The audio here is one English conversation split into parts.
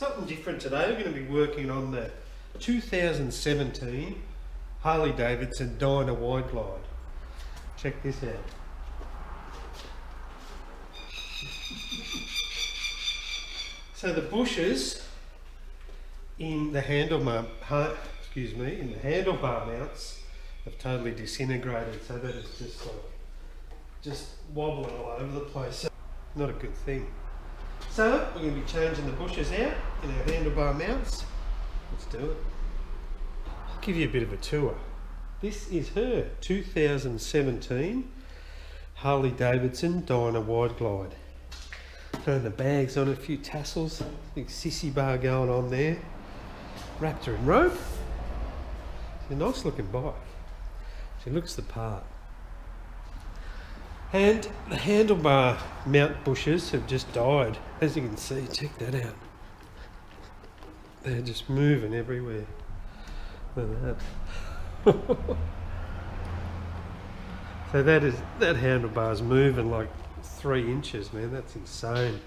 Something different today. We're going to be working on the 2017 Harley Davidson Dyna Wide Glide. Check this out. So the bushes in the handlebar mounts have totally disintegrated, so that it's just wobbling all over the place. So not a good thing. So we're going to be changing the bushes out in our handlebar mounts. Let's do it. I'll give you a bit of a tour. This is her 2017 Harley Davidson Dyna Wide Glide. Throwing the bags on it, a few tassels, big sissy bar going on there. Wrapped her in rope. It's a nice looking bike. She looks the part. And the handlebar mount bushes have just died. As you can see, check that out. They're just moving everywhere. Look at that. So that handlebar's moving like 3 inches, man. That's insane.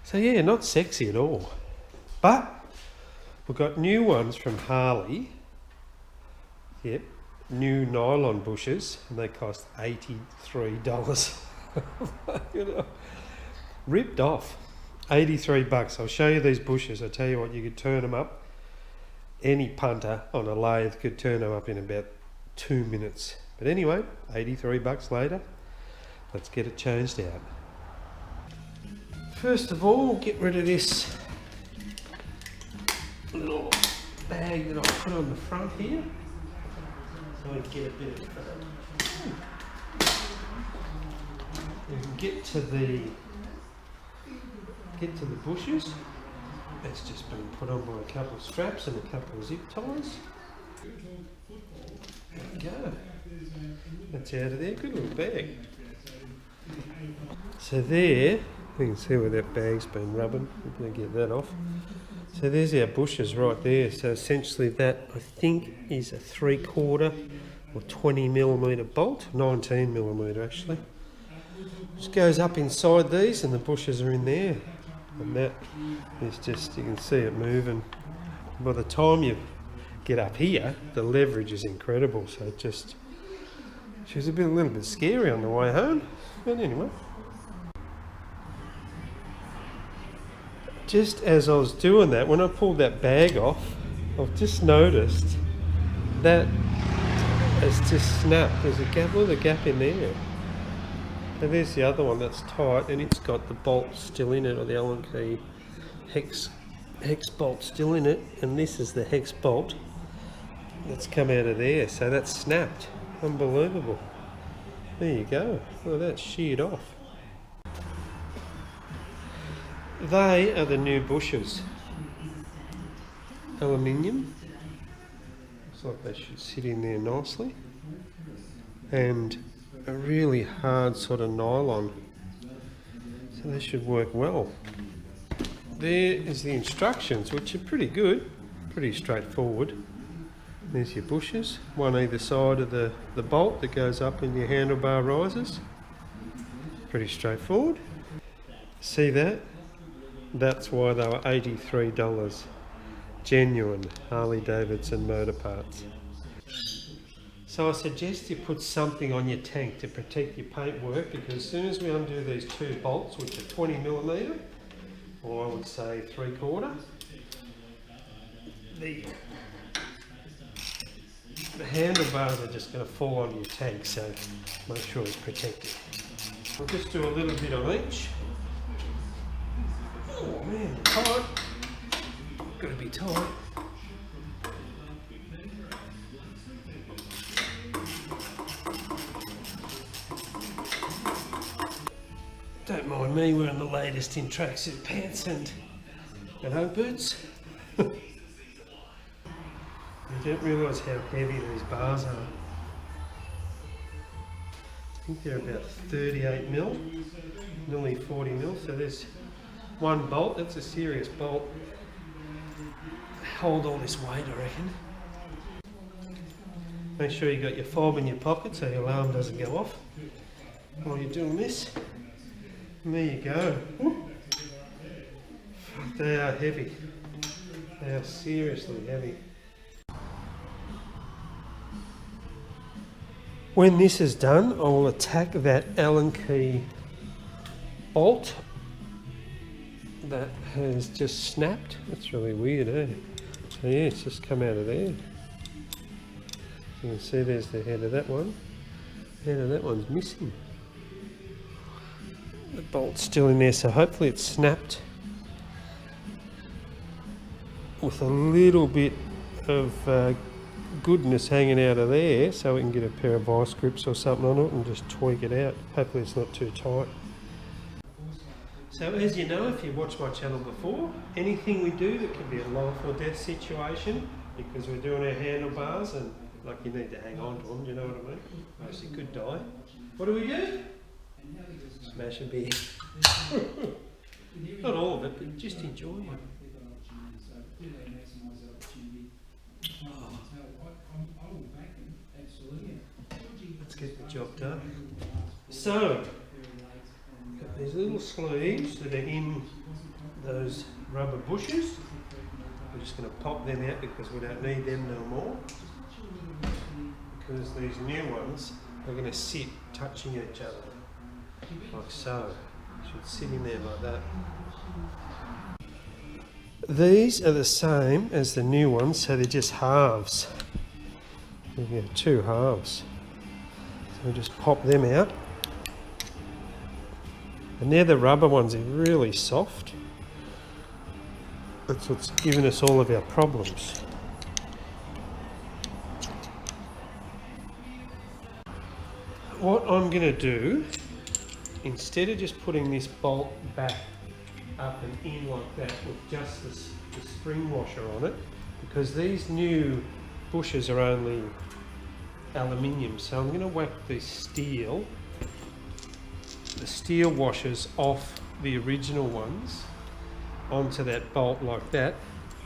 So yeah, not sexy at all. But we've got new ones from Harley. Yep. New nylon bushes, and they cost $83. You know, ripped off. 83 bucks. I'll show you these bushes. I tell you what, you could turn them up. Any punter on a lathe could turn them up in about 2 minutes. But anyway, 83 bucks later, let's get it changed out. First of all, we'll get rid of this little bag that I put on the front here. So we get a bit of we can get to the bushes. That's just been put on by a couple of straps and a couple of zip ties. There we go. That's out of there. Good little bag. So there, you can see where that bag's been rubbing. We're going to get that off. So there's our bushes right there. So essentially that, I think, is a 3/4 or 20mm bolt, 19mm actually. Just goes up inside these and the bushes are in there. And that is just, you can see it moving. By the time you get up here, the leverage is incredible. So it just, she was a little bit scary on the way home. But anyway. Just as I was doing that, when I pulled that bag off, I've just noticed that it's just snapped. There's a gap, look at the gap in there. And there's the other one that's tight, and it's got the bolt still in it, or the Allen key hex bolt still in it, and this is the hex bolt that's come out of there. So that's snapped. Unbelievable. There you go. Well, that's sheared off. They are the new bushes. Aluminium. Looks like they should sit in there nicely. And a really hard sort of nylon. So they should work well. There is the instructions, which are pretty good. Pretty straightforward. There's your bushes. One either side of the bolt that goes up in your handlebar risers. Pretty straightforward. See that? That's why they were $83. Genuine Harley Davidson motor parts. So I suggest you put something on your tank to protect your paintwork, because as soon as we undo these 2 bolts, which are 20mm, or I would say 3/4, the handlebars are just going to fall on your tank, so make sure it's protected. We'll just do a little bit on each. Oh man, tight. Got to be tight. Don't mind me wearing the latest in tracksuit pants and oak boots. You don't realise how heavy these bars are. I think they're about 38mm, nearly 40mm. So there's one bolt. That's a serious bolt. Hold all this weight, I reckon. Make sure you got your fob in your pocket so your alarm doesn't go off while you're doing this. And there you go. They are heavy. They are seriously heavy. When this is done, I will attack that Allen key bolt that has just snapped. That's really weird, eh? So yeah, it's just come out of there. You can see there's the head of that one. The head of that one's missing. The bolt's still in there, so hopefully it's snapped with a little bit of goodness hanging out of there, so we can get a pair of vice grips or something on it and just tweak it out. Hopefully it's not too tight. So as you know, if you've watched my channel before, anything we do that can be a life or death situation, because we're doing our handlebars and like you need to hang on to them, do you know what I mean? Most you could die. What do we do? Smash a beer. Not all of it, but just enjoy it. Let's get the job done. So, got these little sleeves that are in those rubber bushes. We're just going to pop them out because we don't need them no more. Because these new ones are going to sit touching each other, like so. Should sit in there like that. These are the same as the new ones, so they're just halves. We have two halves. So we just pop them out. And they're the rubber ones, they're really soft. That's what's given us all of our problems. What I'm going to do, instead of just putting this bolt back up and in like that with just the spring washer on it, because these new bushes are only aluminium, so I'm going to whack the steel washers off the original ones onto that bolt like that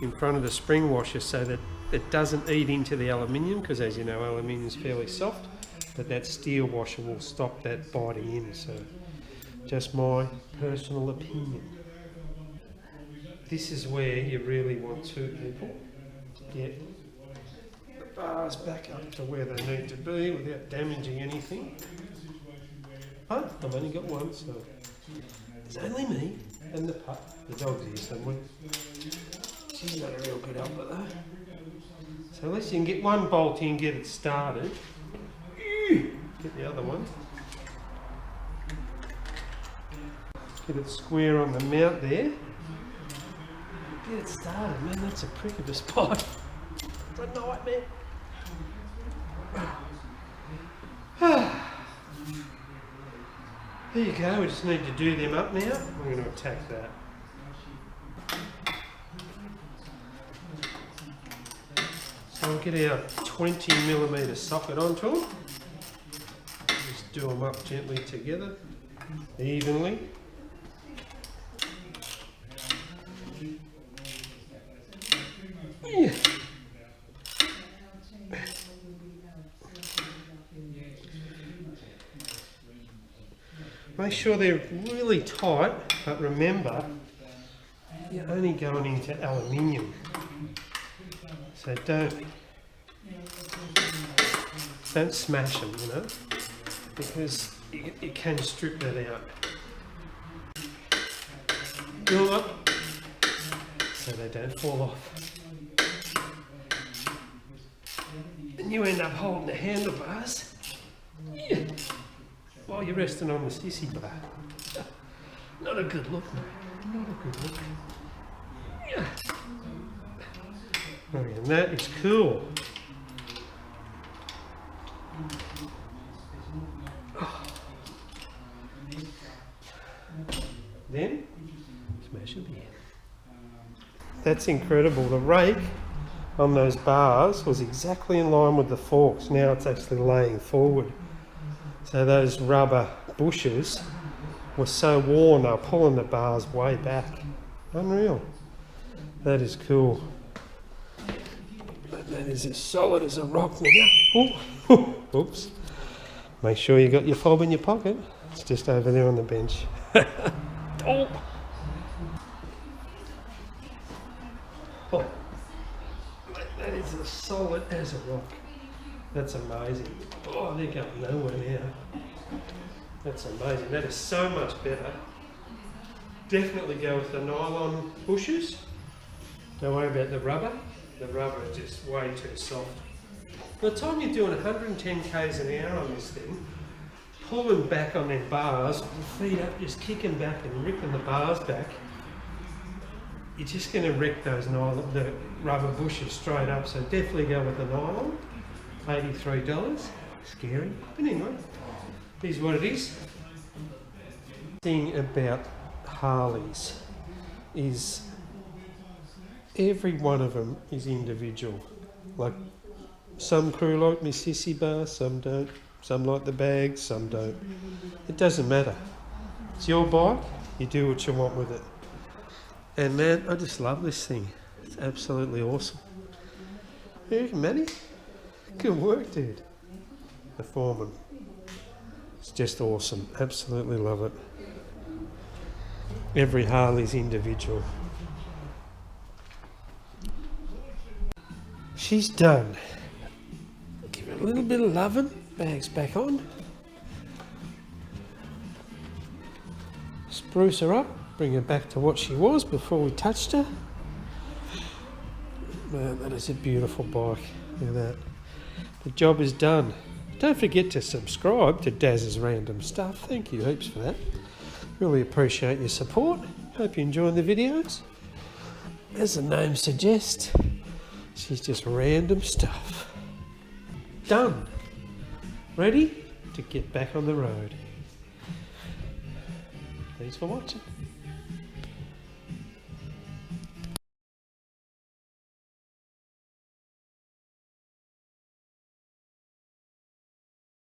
in front of the spring washer, so that it doesn't eat into the aluminium, because as you know, aluminium is fairly soft, but that steel washer will stop that biting in. So just my personal opinion. This is where you really want two people to get the bars back up to where they need to be without damaging anything. Oh, I've only got one, so it's only me and the pup. The dog's here somewhere. She's not a real good helper though. So unless you can get one bolt in and get it started, get the other one. Get it square on the mount there. Get it started, man. That's a prick of a spot. It's a nightmare. There you go. We just need to do them up now. I'm going to attack that. So we'll get our 20mm socket onto them. Just do them up gently together, evenly. Yeah. Make sure they're really tight, but remember, you're only going into aluminium. So don't smash them, you know, because you can strip that out. Go up so they don't fall off. And you end up holding the handlebars while you're resting on the sissy bar. Not a good look, mate. Not a good look. And that is cool. Then smash it in. That's incredible. The rake on those bars was exactly in line with the forks. Now it's actually laying forward. So those rubber bushes were so worn, they were pulling the bars way back. Unreal. That is cool. That is as solid as a rock now. Oops. Make sure you got your fob in your pocket. It's just over there on the bench. Oh. Oh, that is as solid as a rock. That's amazing. Oh, they're going nowhere now. That's amazing. That is so much better. Definitely go with the nylon bushes. Don't worry about the rubber. The rubber is just way too soft. By the time you're doing 110 k's an hour on this thing, pulling back on them bars, your feet up, just kicking back and ripping the bars back, you're just going to wreck those nylon, the rubber bushes straight up. So definitely go with the nylon. $83. Scary. But anyway, here's what it is. The thing about Harleys is every one of them is individual. Like some crew like my sissy bar, some don't. Some like the bags, some don't. It doesn't matter. It's your bike, you do what you want with it. And man, I just love this thing. It's absolutely awesome. You reckon, Matty? Good work, dude. The Foreman. It's just awesome. Absolutely love it. Every Harley's individual. She's done. Give her a little bit of loving. Bags back on. Spruce her up. Bring her back to what she was before we touched her. Man, that is a beautiful bike. Look at that. The job is done. Don't forget to subscribe to Daz's Random Stuff. Thank you heaps for that. Really appreciate your support. Hope you're enjoying the videos. As the name suggests, she's just random stuff. Done. Ready to get back on the road. Thanks for watching.